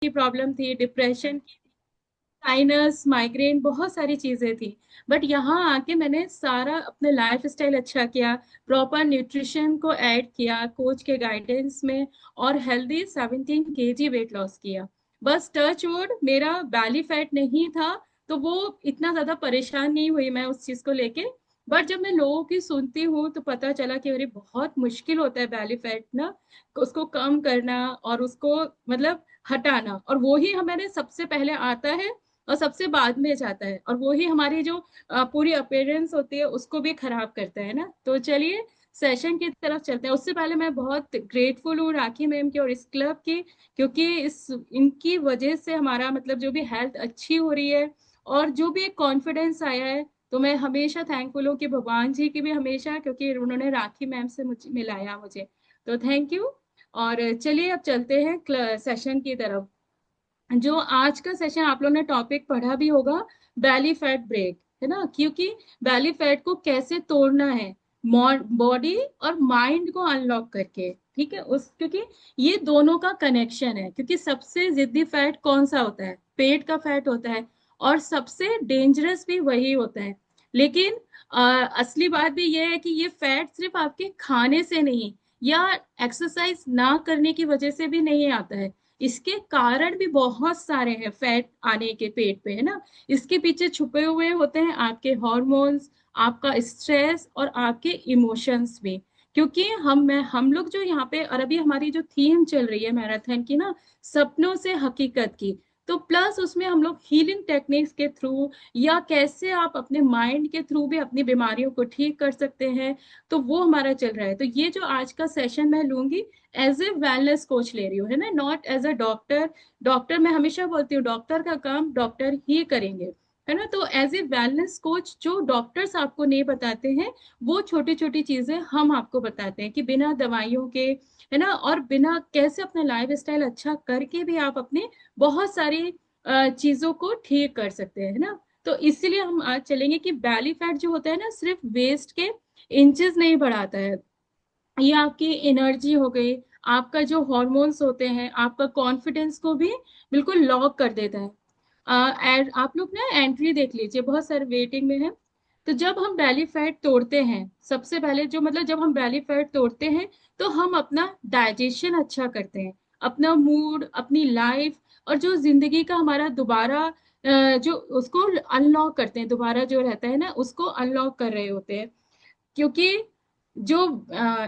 की प्रॉब्लम थी, डिप्रेशन की, साइनस, माइग्रेन, बहुत सारी चीजें थी। बट यहाँ आके मैंने सारा अपने लाइफ स्टाइल अच्छा किया, प्रॉपर न्यूट्रिशन को ऐड किया कोच के गाइडेंस में, और हेल्दी 17 kg वेट लॉस किया। बस टच वुड मेरा बैली फैट नहीं था, तो वो इतना ज्यादा परेशान नहीं हुई मैं उस चीज को लेके। बट जब मैं लोगों की सुनती हूँ तो पता चला कि अरे बहुत मुश्किल होता है बैली फैट ना, उसको कम करना और उसको मतलब हटाना, और वो ही हमारे सबसे पहले आता है और सबसे बाद में जाता है, और वो ही हमारी जो पूरी अपीयरेंस होती है उसको भी खराब करता है ना। तो चलिए सेशन की तरफ चलते हैं। उससे पहले मैं बहुत ग्रेटफुल हूँ राखी मैम की और इस क्लब की, क्योंकि इस इनकी वजह से हमारा मतलब जो भी हेल्थ अच्छी हो रही है और जो भी एक कॉन्फिडेंस आया है। तो मैं हमेशा थैंकफुल हूँ कि भगवान जी की भी हमेशा, क्योंकि उन्होंने राखी मैम से मुझे मिलाया मुझे। तो थैंक यू। और चलिए अब चलते हैं सेशन की तरफ। जो आज का सेशन आप लोगों ने टॉपिक पढ़ा भी होगा, बैली फैट ब्रेक, है ना, क्योंकि बैली फैट को कैसे तोड़ना है बॉडी और माइंड को अनलॉक करके, ठीक है। उस क्योंकि ये दोनों का कनेक्शन है, क्योंकि सबसे जिद्दी फैट कौन सा होता है, पेट का फैट होता है, और सबसे डेंजरस भी वही होता है। लेकिन असली बात भी ये है कि ये फैट सिर्फ आपके खाने से नहीं या एक्सरसाइज ना करने की वजह से भी नहीं आता है। इसके कारण भी बहुत सारे हैं फैट आने के पेट पे, है ना। इसके पीछे छुपे हुए होते हैं आपके हॉर्मोन्स, आपका स्ट्रेस और आपके इमोशंस भी। क्योंकि हम लोग जो यहाँ पे, और अभी हमारी जो थीम चल रही है मैराथन की ना, सपनों से हकीकत की, तो प्लस उसमें हम लोग हीलिंग टेक्निक्स के थ्रू या कैसे आप अपने माइंड के थ्रू भी अपनी बीमारियों को ठीक कर सकते हैं, तो वो हमारा चल रहा है। तो ये जो आज का सेशन मैं लूंगी, एज ए वेलनेस कोच ले रही हूँ, है ना, not as a doctor. Doctor मैं हमेशा बोलती हूँ डॉक्टर का काम डॉक्टर ही करेंगे, है ना। तो एज ए वेलनेस कोच जो डॉक्टर्स आपको नहीं बताते हैं, वो छोटी छोटी चीजें हम आपको बताते हैं कि बिना दवाइयों के, है ना, और बिना कैसे अपना लाइफ स्टाइल अच्छा करके भी आप अपने बहुत सारी चीजों को ठीक कर सकते हैं, है ना। तो इसीलिए हम आज चलेंगे कि बैली फैट जो होता है ना, सिर्फ वेस्ट के इंचेस नहीं बढ़ाता है, ये आपकी एनर्जी हो गई, आपका जो हॉर्मोन्स होते हैं, आपका कॉन्फिडेंस को भी बिल्कुल लॉक कर देता है। आप लोग ना एंट्री देख लीजिए, बहुत सारे वेटिंग में है। तो जब हम बैली फैट तोड़ते हैं, सबसे पहले जो मतलब जब हम बैली फैट तोड़ते हैं, तो हम अपना डाइजेशन अच्छा करते हैं, अपना मूड, अपनी लाइफ, और जो जिंदगी का हमारा दोबारा जो उसको अनलॉक करते हैं, दोबारा जो रहता है ना उसको अनलॉक कर रहे होते हैं। क्योंकि जो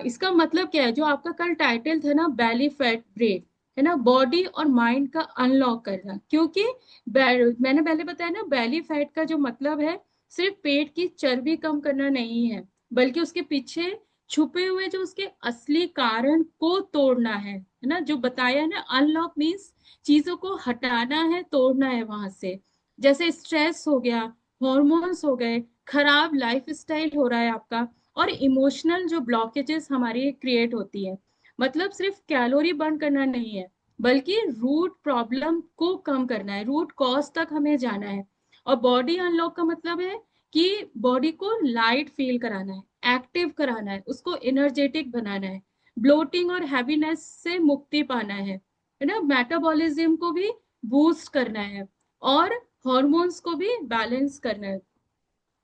इसका मतलब क्या है, जो आपका कल टाइटल था ना, बैली फैट ब्रेक, है ना, बॉडी और माइंड का अनलॉक करना। क्योंकि मैंने पहले बताया ना, बैली फैट का जो मतलब है सिर्फ पेट की चर्बी कम करना नहीं है, बल्कि उसके पीछे छुपे हुए जो उसके असली कारण को तोड़ना है ना। जो बताया है ना, अनलॉक मीन्स चीजों को हटाना है, तोड़ना है वहां से। जैसे स्ट्रेस हो गया, हॉर्मोन्स हो गए, खराब लाइफ स्टाइल हो रहा है आपका, और इमोशनल जो ब्लॉकेजेस हमारी क्रिएट होती है। मतलब सिर्फ कैलोरी बर्न करना नहीं है, बल्कि रूट प्रॉब्लम को कम करना है, रूट कॉज तक हमें जाना है। और बॉडी अनलॉक का मतलब है कि बॉडी को लाइट फील कराना है, एक्टिव कराना है, उसको एनर्जेटिक बनाना है, ब्लोटिंग और हैवीनेस से मुक्ति पाना है ना, मेटाबॉलिज्म को भी बूस्ट करना है, और हॉर्मोन्स को भी बैलेंस करना है।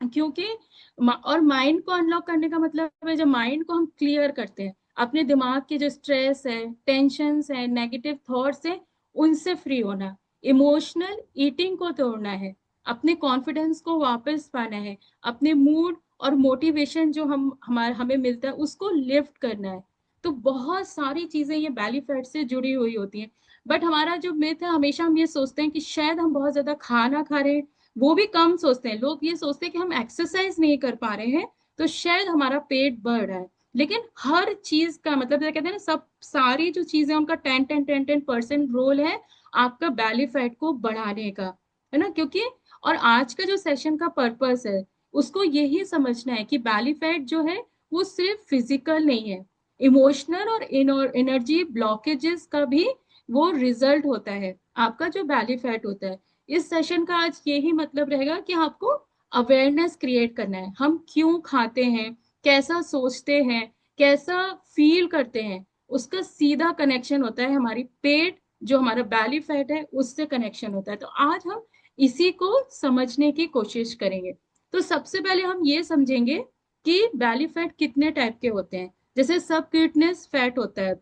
क्योंकि और माइंड को अनलॉक करने का मतलब है, जब माइंड को हम क्लियर करते हैं, अपने दिमाग के जो स्ट्रेस है, टेंशन्स है, नेगेटिव थॉट्स है, उनसे फ्री होना, इमोशनल ईटिंग को तोड़ना है, अपने कॉन्फिडेंस को वापस पाना है, अपने मूड और मोटिवेशन जो हमें मिलता है उसको लिफ्ट करना है। तो बहुत सारी चीजें ये बैली फैट से जुड़ी हुई होती हैं। बट हमारा जो मिथ है, हमेशा हम ये सोचते हैं कि शायद हम बहुत ज्यादा खाना खा रहे हैं, वो भी कम सोचते हैं लोग, ये सोचते हैं कि हम एक्सरसाइज नहीं कर पा रहे हैं तो शायद हमारा पेट बढ़ रहा है। लेकिन हर चीज का मतलब जैसे कहते हैं ना, सब सारी जो चीजें उनका 10-10-10-10% रोल है आपका बैली फैट को बढ़ाने का, है ना। क्योंकि और आज का जो सेशन का पर्पस है, उसको यही समझना है कि बैली फैट जो है वो सिर्फ फिजिकल नहीं है, इमोशनल और एनर्जी ब्लॉकेजेस का भी वो रिजल्ट होता है, आपका जो बैली फैट होता है। इस सेशन का आज यही मतलब रहेगा कि आपको अवेयरनेस क्रिएट करना है, हम क्यों खाते हैं, कैसा सोचते हैं, कैसा फील करते हैं, उसका सीधा कनेक्शन होता है हमारी पेट जो हमारा बैली फैट है उससे कनेक्शन होता है। तो आज हम इसी को समझने की कोशिश करेंगे। तो सबसे पहले हम ये समझेंगे कि बैली फैट कितने टाइप के होते हैं। जैसे सबक्यूटनेस फैट होता है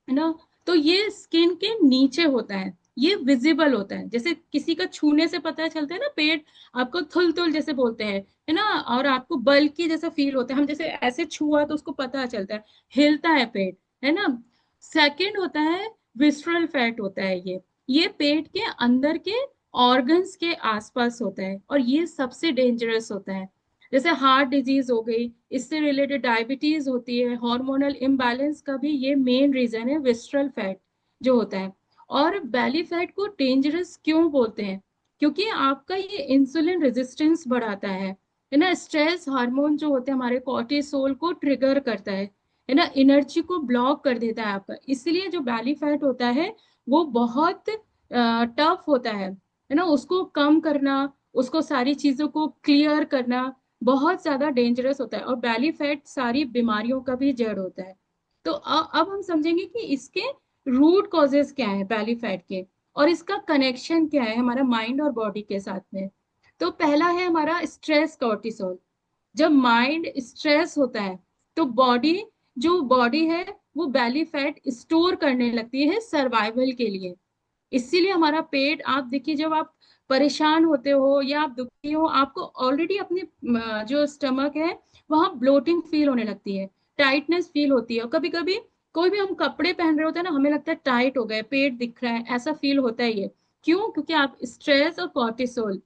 ना, तो ये स्किन के नीचे होता है, ये विजिबल होता है, जैसे किसी का छूने से पता चलता है ना, पेट आपको थुल थुल जैसे बोलते हैं, है ना, और आपको बल्कि जैसा फील होता है, हम जैसे ऐसे छुआ तो उसको पता चलता है, हिलता है पेट, है ना। सेकंड होता है विस्ट्रल फैट होता है, ये पेट के अंदर के ऑर्गन्स के आसपास होता है, और ये सबसे डेंजरस होता है। जैसे हार्ट डिजीज हो गई, इससे रिलेटेड डायबिटीज होती है, हार्मोनल इम्बैलेंस का भी ये मेन रीजन है, विस्ट्रल फैट जो होता है। और बैली फैट को डेंजरस क्यों बोलते हैं? क्योंकि आपका ये इंसुलिन रेजिस्टेंस बढ़ाता है ना, स्ट्रेस हार्मोन जो होते हैं हमारे कॉर्टिसोल को ट्रिगर करता है ना, एनर्जी को ब्लॉक कर देता है आपका, इसलिए जो बैली फैट होता है वो बहुत टफ होता है ना, उसको कम करना, उसको सारी चीजों को क्लियर करना बहुत ज्यादा डेंजरस होता है, और बैली फैट सारी बीमारियों का भी जड़ होता है। तो अब हम समझेंगे कि इसके रूट कॉजेस क्या है बैली फैट के, और इसका कनेक्शन क्या है हमारा माइंड और बॉडी के साथ में। तो पहला है हमारा स्ट्रेस कॉर्टिसोल। जब माइंड स्ट्रेस होता है तो बॉडी है वो बैली फैट स्टोर करने लगती है सर्वाइवल के लिए। इसीलिए हमारा पेट, आप देखिए जब आप परेशान होते हो या आप दुखी हो, आपको ऑलरेडी अपने जो स्टमक है वहां ब्लोटिंग फील होने लगती है, टाइटनेस फील होती है, और कभी कभी कोई भी हम कपड़े पहन रहे होते हैं ना, हमें लगता है टाइट हो गए, पेट दिख रहा है, ऐसा फील होता है। ये क्यों? क्योंकि आप स्ट्रेस और कॉर्टिसोल,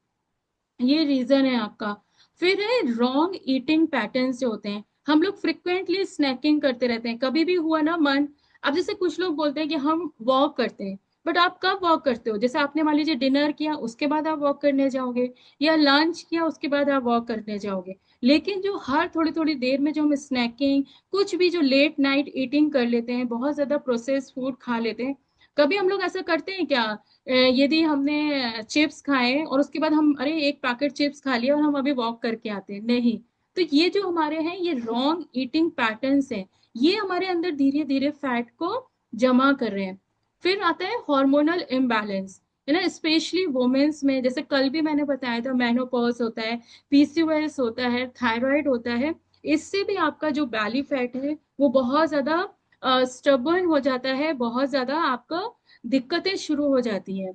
ये रीजन है आपका। फिर है रॉन्ग ईटिंग पैटर्न्स जो होते हैं, हम लोग फ्रिक्वेंटली स्नैकिंग करते रहते हैं, कभी भी हुआ ना मन, अब जैसे कुछ लोग बोलते हैं कि हम वॉक करते हैं, बट आप कब वॉक करते हो? जैसे आपने मान लीजिए डिनर किया उसके बाद आप वॉक करने जाओगे, या लंच किया उसके बाद आप वॉक करने जाओगे। लेकिन जो हर थोड़ी थोड़ी देर में जो हम स्नैकिंग, कुछ भी जो लेट नाइट ईटिंग कर लेते हैं, बहुत ज्यादा प्रोसेस फूड खा लेते हैं, कभी हम लोग ऐसा करते हैं क्या? यदि हमने चिप्स खाए और उसके बाद हम, अरे एक पैकेट चिप्स खा लिया और हम अभी वॉक करके आते हैं, नहीं। तो ये जो हमारे हैं ये रॉन्ग ईटिंग पैटर्न्स हैं, ये हमारे अंदर धीरे धीरे फैट को जमा कर रहे हैं। फिर आता है हार्मोनल इम्बैलेंस, है ना, स्पेशली वुमेन्स में, जैसे कल भी मैंने बताया था, मेनोपॉज होता है, पीसीओएस होता है, थायराइड होता है, इससे भी आपका जो बैली फैट है वो बहुत ज्यादा स्टबर्न हो जाता है, बहुत ज्यादा आपका दिक्कतें शुरू हो जाती हैं।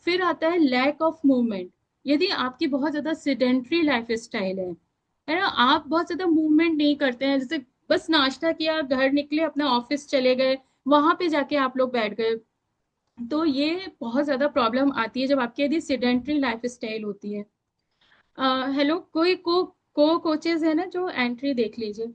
फिर आता है लैक ऑफ मूवमेंट। यदि आपकी बहुत ज्यादा सिडेंट्री लाइफ स्टाइल है ना, आप बहुत ज्यादा मूवमेंट नहीं करते हैं, जैसे बस नाश्ता किया, घर निकले, अपना ऑफिस चले गए, वहां पे जाके आप लोग बैठ गए, तो ये बहुत ज्यादा प्रॉब्लम आती है जब आपकी यदि सिडेंट्री लाइफ स्टाइल होती है। हेलो, कोई को कोचेज है ना जो एंट्री देख लीजिए।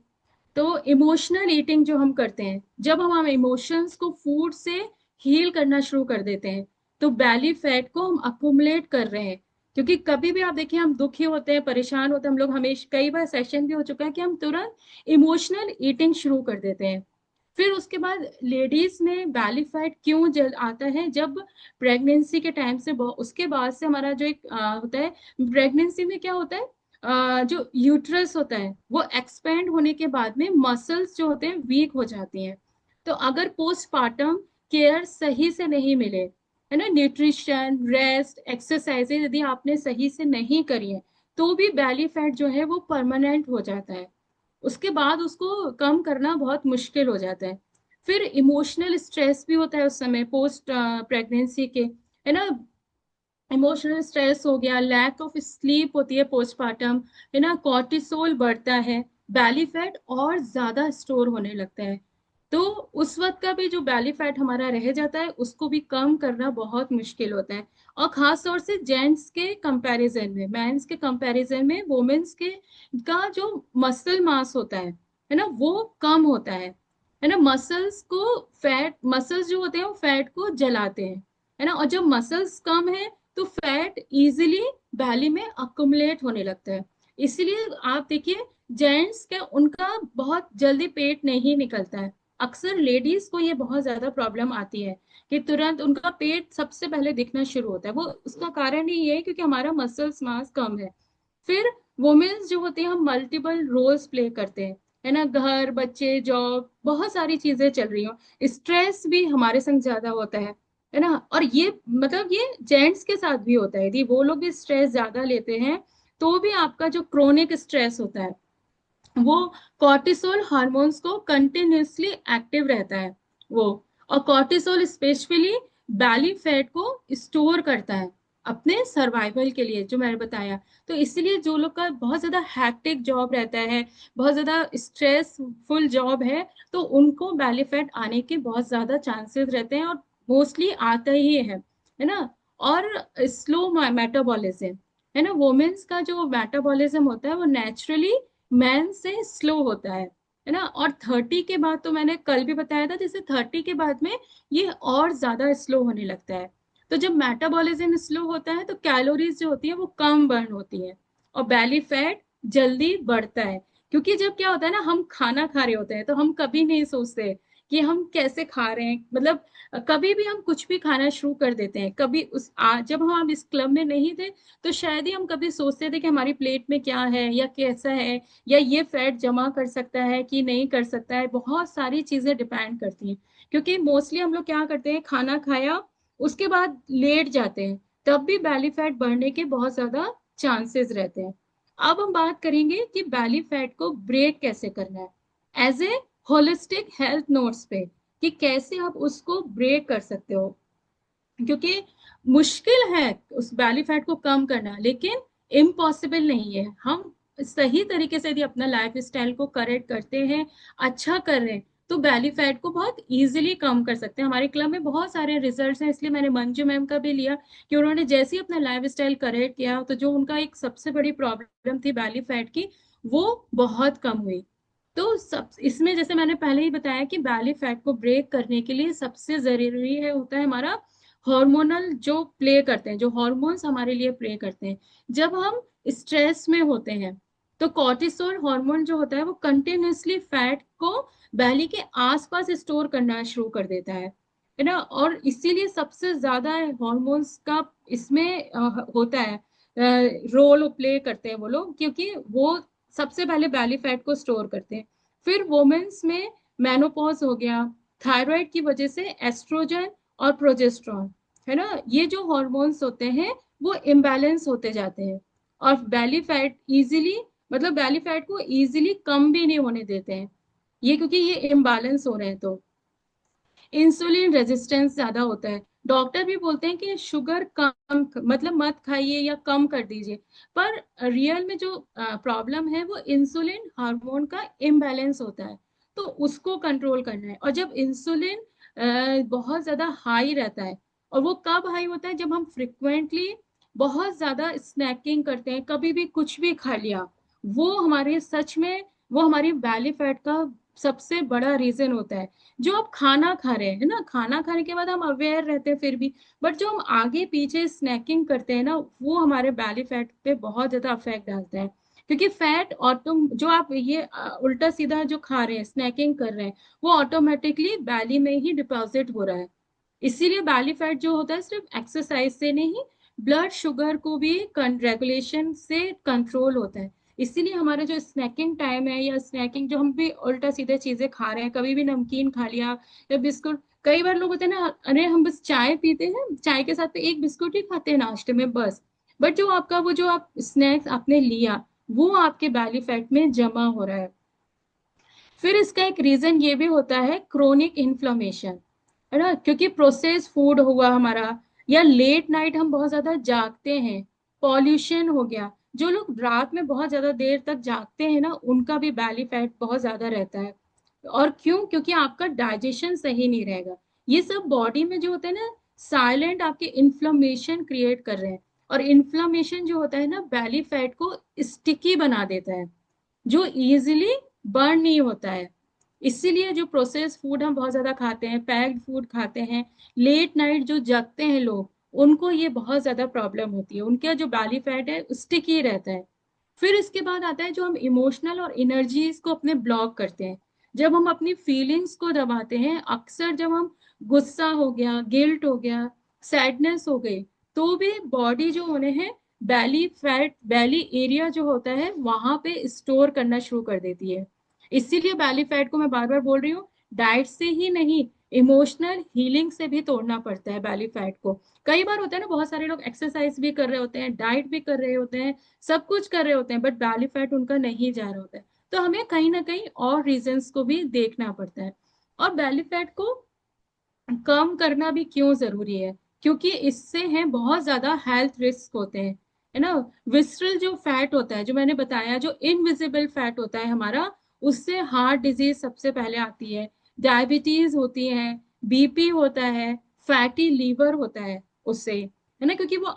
तो इमोशनल ईटिंग जो हम करते हैं, जब हम इमोशंस को फूड से हील करना शुरू कर देते हैं, तो बैली फैट को हम अकुमुलेट कर रहे हैं। क्योंकि कभी भी आप देखिए हम दुखी होते हैं, परेशान होते हैं, हम लोग हमेशा, कई बार सेशन भी हो चुका है कि हम तुरंत इमोशनल ईटिंग शुरू कर देते हैं। फिर उसके बाद लेडीज में बैली फैट क्यों जल आता है? जब प्रेगनेंसी के टाइम से उसके बाद से हमारा जो एक होता है, प्रेगनेंसी में क्या होता है, जो यूट्रस होता है वो एक्सपेंड होने के बाद में मसल्स जो होते हैं वीक हो जाती हैं। तो अगर पोस्टपार्टम केयर सही से नहीं मिले, है ना, न्यूट्रिशन, रेस्ट, एक्सरसाइजेज यदि आपने सही से नहीं करी है, तो भी बैली फैट जो है वो परमानेंट हो जाता है, उसके बाद उसको कम करना बहुत मुश्किल हो जाता है। फिर इमोशनल स्ट्रेस भी होता है उस समय पोस्ट प्रेगनेंसी के, है ना, इमोशनल स्ट्रेस हो गया, लैक ऑफ स्लीप होती है पोस्टपार्टम, है ना, कॉर्टिसोल बढ़ता है, बैली फैट और ज्यादा स्टोर होने लगता है। तो उस वक्त का भी जो बैली फैट हमारा रह जाता है उसको भी कम करना बहुत मुश्किल होता है। और खास तौर से जेंट्स के कंपैरिजन में, मेंस के कंपैरिजन में, वुमेन्स के का जो मसल मास होता है ना, वो कम होता है ना। मसल्स को, फैट मसल्स जो होते हैं वो फैट को जलाते हैं, है ना, और जब मसल्स कम है तो फैट इजीली बैली में अकुमुलेट होने लगता है। इसलिए आप देखिए जेंट्स का, उनका बहुत जल्दी पेट नहीं निकलता है, अक्सर लेडीज को ये बहुत ज्यादा प्रॉब्लम आती है कि तुरंत उनका पेट सबसे पहले दिखना शुरू होता है। वो उसका कारण ही ये है क्योंकि हमारा मसल्स मास कम है। फिर वुमेन्स जो होती है, हम मल्टीपल रोल्स प्ले करते हैं, है ना, घर, बच्चे, जॉब, बहुत सारी चीजें चल रही हो, स्ट्रेस भी हमारे संग ज्यादा होता है। है ना। और ये मतलब ये जेंट्स के साथ भी होता है, यदि वो लोग भी स्ट्रेस ज्यादा लेते हैं तो भी आपका जो क्रोनिक स्ट्रेस होता है वो कॉर्टिसोल हार्मोन्स को कंटिन्यूअसली एक्टिव रहता है वो। और कॉर्टिसोल स्पेशली बैली फैट को स्टोर करता है अपने सर्वाइवल के लिए, जो मैंने बताया। तो इसलिए जो लोग का बहुत ज्यादा हैक्टिक जॉब रहता है, बहुत ज्यादा स्ट्रेसफुल जॉब है, तो उनको बैली फैट आने के बहुत ज्यादा चांसेस रहते हैं, और मोस्टली आता ही है ना। और स्लो मेटाबॉलिज्म, है ना, वुमेन्स का जो मेटाबॉलिज्म होता है वो नेचुरली मैन से स्लो होता है ना। और 30 के बाद तो मैंने कल भी बताया था, जैसे 30 के बाद में ये और ज्यादा स्लो होने लगता है। तो जब मेटाबॉलिज्म स्लो होता है तो कैलोरीज जो होती है वो कम बर्न होती है, और बैली फैट जल्दी बढ़ता है। क्योंकि जब क्या होता है ना, हम खाना खा रहे होते हैं तो हम कभी नहीं सोचते कि हम कैसे खा रहे हैं, मतलब कभी भी हम कुछ भी खाना शुरू कर देते हैं। कभी जब हम इस क्लब में नहीं थे तो शायद ही हम कभी सोचते थे कि हमारी प्लेट में क्या है या कैसा है, या ये फैट जमा कर सकता है कि नहीं कर सकता है। बहुत सारी चीजें डिपेंड करती हैं, क्योंकि मोस्टली हम लोग क्या करते हैं, खाना खाया उसके बाद लेट जाते हैं, तब भी बैली फैट बढ़ने के बहुत ज्यादा चांसेस रहते हैं। अब हम बात करेंगे कि बैली फैट को ब्रेक कैसे करना है as a holistic health notes पे, कि कैसे आप उसको ब्रेक कर सकते हो। क्योंकि मुश्किल है उस बैली फैट को कम करना, लेकिन इम्पॉसिबल नहीं है। हम सही तरीके से यदि अपना लाइफ स्टाइल को करेक्ट करते हैं, अच्छा कर रहे हैं, तो बैली फैट को बहुत इजीली कम कर सकते हैं। हमारे क्लब में बहुत सारे रिजल्ट्स हैं, इसलिए मैंने मंजू मैम का भी लिया कि उन्होंने जैसे ही अपना लाइफ स्टाइल करेक्ट किया तो जो उनका एक सबसे बड़ी प्रॉब्लम थी बैली फैट की, वो बहुत कम हुई। तो सब इसमें जैसे मैंने पहले ही बताया कि बैली फैट को ब्रेक करने के लिए सबसे जरूरी है होता है हमारा हार्मोनल जो प्ले करते हैं, जो हार्मोन्स हमारे लिए प्ले करते हैं। जब हम स्ट्रेस में होते हैं तो कॉर्टिसोल हार्मोन जो होता है वो कंटिन्यूअसली फैट को बैली के आसपास स्टोर करना शुरू कर देता है ना। और इसीलिए सबसे ज्यादा हार्मोन्स का इसमें होता है, रोल प्ले करते हैं वो लोग, क्योंकि वो सबसे पहले बैली फैट को स्टोर करते हैं। फिर वुमेन्स में मेनोपॉज हो गया, थायराइड की वजह से एस्ट्रोजन और प्रोजेस्ट्रॉन, है ना, ये जो हॉर्मोन्स होते हैं वो इम्बैलेंस होते जाते हैं, और बैली फैट इजीली, मतलब बैली फैट को इजीली कम भी नहीं होने देते हैं, ये क्योंकि ये इम्बैलेंस हो रहे हैं। तो इंसुलिन रेजिस्टेंस ज्यादा होता है। डॉक्टर भी बोलते हैं कि शुगर कम, मतलब मत खाइए या कम कर दीजिए, पर रियल में जो प्रॉब्लम है वो इंसुलिन हार्मोन का इम्बैलेंस होता है। तो उसको कंट्रोल करना है। और जब इंसुलिन बहुत ज्यादा हाई रहता है, और वो कब हाई होता है, जब हम फ्रिक्वेंटली बहुत ज्यादा स्नैकिंग करते हैं, कभी भी कुछ भी खा लिया, वो हमारे सच में वो हमारी बैली फैट का सबसे बड़ा रीजन होता है। जो आप खाना खा रहे हैं ना, खाना खाने के बाद हम अवेयर रहते हैं फिर भी, बट जो हम आगे पीछे स्नैकिंग करते हैं ना, वो हमारे बैली फैट पे बहुत ज्यादा अफेक्ट डालता है। क्योंकि फैट ऑटो जो आप ये उल्टा सीधा जो खा रहे हैं, स्नैकिंग कर रहे हैं, वो ऑटोमेटिकली बैली में ही डिपॉजिट हो रहा है। इसीलिए बैली फैट जो होता है सिर्फ एक्सरसाइज से नहीं, ब्लड शुगर को भी रेगुलेशन से कंट्रोल होता है। इसीलिए हमारा जो स्नैकिंग टाइम है, या स्नैकिंग जो हम भी उल्टा सीधे चीजें खा रहे हैं, कभी भी नमकीन खा लिया या बिस्कुट, कई बार लोग होते हैं ना, अरे हम बस चाय पीते हैं, चाय के साथ पे एक बिस्कुट ही खाते हैं नाश्ते में बस, बट जो आपका वो जो आप स्नैक्स आपने लिया, वो आपके बैली फैट में जमा हो रहा है। फिर इसका एक रीजन ये भी होता है क्रोनिक इन्फ्लेमेशन, है ना, क्योंकि प्रोसेस फूड हुआ हमारा, या लेट नाइट हम बहुत ज्यादा जागते हैं, पॉल्यूशन हो गया। जो लोग रात में बहुत ज्यादा देर तक जागते हैं ना, उनका भी बैली फैट बहुत ज्यादा रहता है। और क्यों? क्योंकि आपका डाइजेशन सही नहीं रहेगा। ये सब बॉडी में जो होता है ना, साइलेंट आपके इन्फ्लेमेशन क्रिएट कर रहे हैं। और इन्फ्लेमेशन जो होता है ना, बैली फैट को स्टिकी बना देता है, जो इजीली बर्न नहीं होता है। इसीलिए जो प्रोसेस फूड हम बहुत ज्यादा खाते हैं, पैक्ड फूड खाते हैं, लेट नाइट जो जगते हैं लोग, उनको ये बहुत ज्यादा प्रॉब्लम होती है, उनका जो बैली फैट है स्टिकी रहता है। फिर इसके बाद आता है जो हम इमोशनल और एनर्जीज को अपने ब्लॉक करते हैं, जब हम अपनी फीलिंग्स को दबाते हैं। अक्सर जब हम गुस्सा हो गया, गिल्ट हो गया, सैडनेस हो गई, तो भी बॉडी जो होने हैं बैली फैट, बैली एरिया जो होता है वहां पे स्टोर करना शुरू कर देती है। इसीलिए बैली फैट को मैं बार बार बोल रही हूँ, डाइट से ही नहीं, इमोशनल हीलिंग से भी तोड़ना पड़ता है बैली फैट को। कई बार होता है ना, बहुत सारे लोग एक्सरसाइज भी कर रहे होते हैं, डाइट भी कर रहे होते हैं, सब कुछ कर रहे होते हैं, बट बैली फैट उनका नहीं जा रहा होता है। तो हमें कहीं ना कहीं और रीजंस को भी देखना पड़ता है। और बैली फैट को कम करना भी क्यों जरूरी है? क्योंकि इससे हैं बहुत ज्यादा हेल्थ रिस्क होते हैं, है ना। विसरल जो फैट होता है, जो मैंने बताया, जो इनविजिबल फैट होता है हमारा, उससे हार्ट डिजीज सबसे पहले आती है, डायबिटीज होती है, बीपी होता है, फैटी लीवर होता है उससे, है ना। क्योंकि वो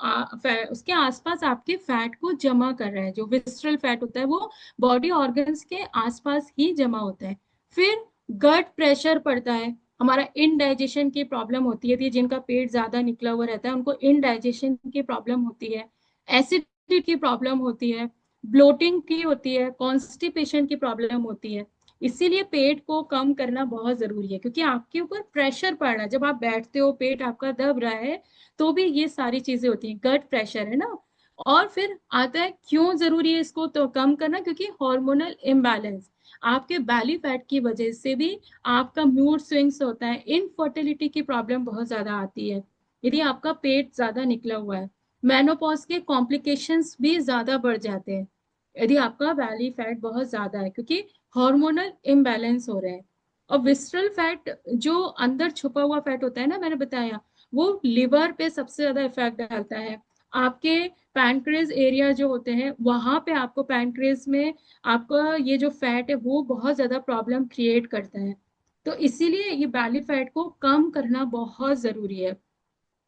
उसके आसपास आपके फैट को जमा कर रहा है। जो विसरल फैट होता है वो बॉडी ऑर्गन्स के आसपास ही जमा होता है। फिर गट प्रेशर पड़ता है, हमारा इनडाइजेशन की प्रॉब्लम होती है, जिनका पेट ज्यादा निकला हुआ रहता है उनको इनडाइजेशन की प्रॉब्लम होती है, एसिडिटी की प्रॉब्लम होती है, ब्लोटिंग की होती है, कॉन्स्टिपेशन की प्रॉब्लम होती है। इसीलिए पेट को कम करना बहुत जरूरी है, क्योंकि आपके ऊपर प्रेशर पड़ रहा है। जब आप बैठते हो, पेट आपका दब रहा है, तो भी ये सारी चीजें होती हैं, गट प्रेशर, है ना। और फिर आता है क्यों जरूरी है इसको तो कम करना, क्योंकि हार्मोनल इम्बैलेंस, आपके बैली फैट की वजह से भी आपका मूड स्विंग्स होता है, इनफर्टिलिटी की प्रॉब्लम बहुत ज्यादा आती है यदि आपका पेट ज्यादा निकला हुआ है। मेनोपॉज के कॉम्प्लिकेशंस भी ज्यादा बढ़ जाते हैं यदि आपका बैली फैट बहुत ज्यादा है, क्योंकि हार्मोनल इम्बैलेंस हो रहे हैं। और विस्ट्रल फैट, जो अंदर छुपा हुआ फैट होता है ना, मैंने बताया, वो लिवर पे सबसे ज्यादा इफेक्ट डालता है। आपके पैनक्रेस एरिया जो होते हैं, वहां पे आपको पैनक्रेस में आपका ये जो फैट है वो बहुत ज्यादा प्रॉब्लम क्रिएट करता है। तो इसीलिए ये बैली फैट को कम करना बहुत जरूरी है,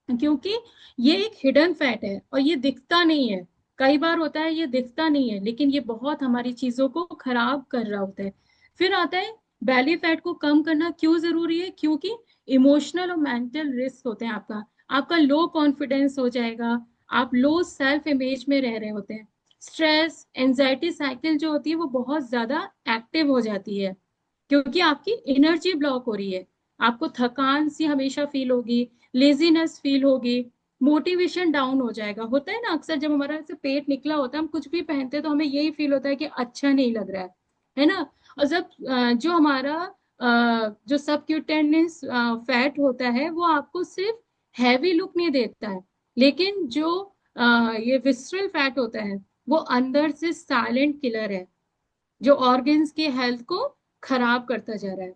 क्योंकि ये एक हिडन फैट है और ये दिखता नहीं है। कई बार होता है ये दिखता नहीं है, लेकिन ये बहुत हमारी चीजों को खराब कर रहा होता है। फिर आता है बैली फैट को कम करना क्यों जरूरी है, क्योंकि इमोशनल और मेंटल रिस्क होते हैं। आपका आपका लो कॉन्फिडेंस हो जाएगा, आप लो सेल्फ इमेज में रह रहे होते हैं, स्ट्रेस एंजाइटी साइकिल जो होती है वो बहुत ज्यादा एक्टिव हो जाती है, क्योंकि आपकी एनर्जी ब्लॉक हो रही है। आपको थकान सी हमेशा फील होगी, लेजीनेस फील होगी, मोटिवेशन डाउन हो जाएगा। होता है ना, अक्सर जब हमारा ऐसे पेट निकला होता है, हम कुछ भी पहनते हैं तो हमें यही फील होता है कि अच्छा नहीं लग रहा है ना। और जब जो हमारा जो सबक्यूटेनियस फैट होता है वो आपको सिर्फ हैवी लुक नहीं देता है, लेकिन जो ये विस्ट्रल फैट होता है वो अंदर से साइलेंट किलर है, जो ऑर्गन्स की हेल्थ को खराब करता जा रहा है।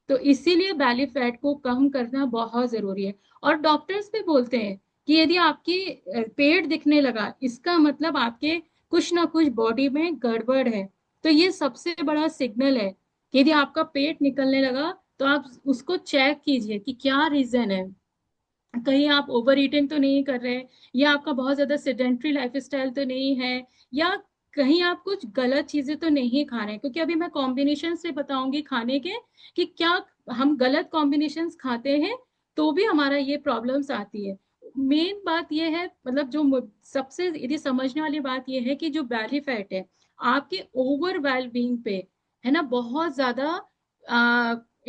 तो इसीलिए बैली फैट को कम करना बहुत जरूरी है। और डॉक्टर्स भी बोलते हैं कि यदि आपकी पेट दिखने लगा, इसका मतलब आपके कुछ ना कुछ बॉडी में गड़बड़ है। तो ये सबसे बड़ा सिग्नल है कि यदि आपका पेट निकलने लगा तो आप उसको चेक कीजिए कि क्या रीजन है। कहीं आप ओवर ईटिंग तो नहीं कर रहे, या आपका बहुत ज्यादा सेडेंट्री लाइफस्टाइल तो नहीं है, या कहीं आप कुछ गलत चीजें तो नहीं खा रहे हैं। क्योंकि अभी मैं कॉम्बिनेशन से बताऊंगी खाने के कि क्या हम गलत कॉम्बिनेशंस खाते हैं तो भी हमारा ये प्रॉब्लम्स आती है। मेन बात ये है, मतलब जो सबसे यदि समझने वाली बात ये है कि जो बैली फैट है आपके ओवर वेल बीइंग पे, है ना, बहुत ज्यादा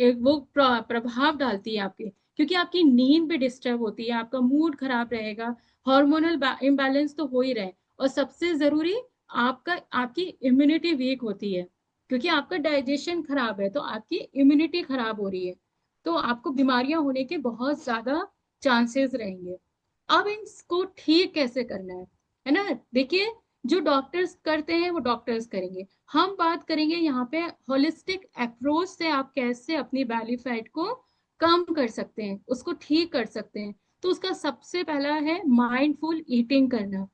एक वो प्रभाव डालती है आपके। क्योंकि आपकी नींद भी डिस्टर्ब होती है, आपका मूड खराब रहेगा, हार्मोनल इम्बैलेंस तो हो ही रहे, और सबसे जरूरी आपका आपकी इम्यूनिटी वीक होती है। क्योंकि आपका डाइजेशन खराब है तो आपकी इम्यूनिटी खराब हो रही है, तो आपको बीमारियां होने के बहुत ज्यादा चांसेस रहेंगे। अब इसको ठीक कैसे करना है ना। देखिए, जो डॉक्टर्स करते हैं वो डॉक्टर्स करेंगे, हम बात करेंगे यहाँ पे होलिस्टिक अप्रोच से आप कैसे अपनी बैली फैट को कम कर सकते हैं, उसको ठीक कर सकते हैं। तो उसका सबसे पहला है माइंडफुल ईटिंग करना।